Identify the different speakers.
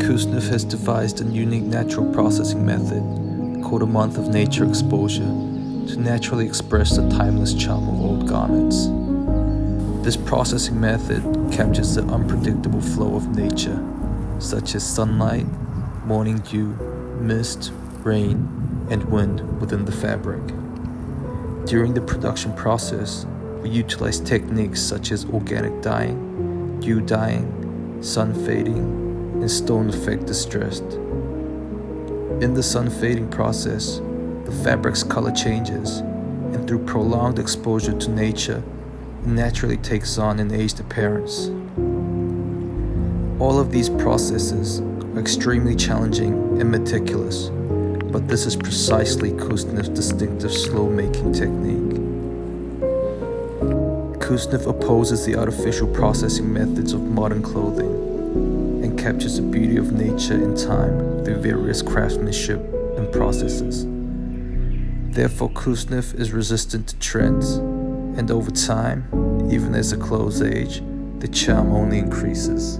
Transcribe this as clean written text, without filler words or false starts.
Speaker 1: Kusneuf has devised a unique natural processing method called a month of nature exposure to naturally express the timeless charm of old garments. This processing method captures the unpredictable flow of nature, such as sunlight, morning dew, mist, rain, and wind within the fabric. During the production process, we utilize techniques such as organic dyeing, dew dyeing, sun fading, and stone effect distressed. In the sun fading process, the fabric's color changes, and through prolonged exposure to nature, it naturally takes on an aged appearance. All of these processes are extremely challenging and meticulous, but this is precisely Kusneuf's distinctive slow-making technique. Kusneuf opposes the artificial processing methods of modern clothing and captures the beauty of nature in time through various craftsmanship and processes. Therefore, Kusneuf is resistant to trends, and over time, even as the clothes age, the charm only increases.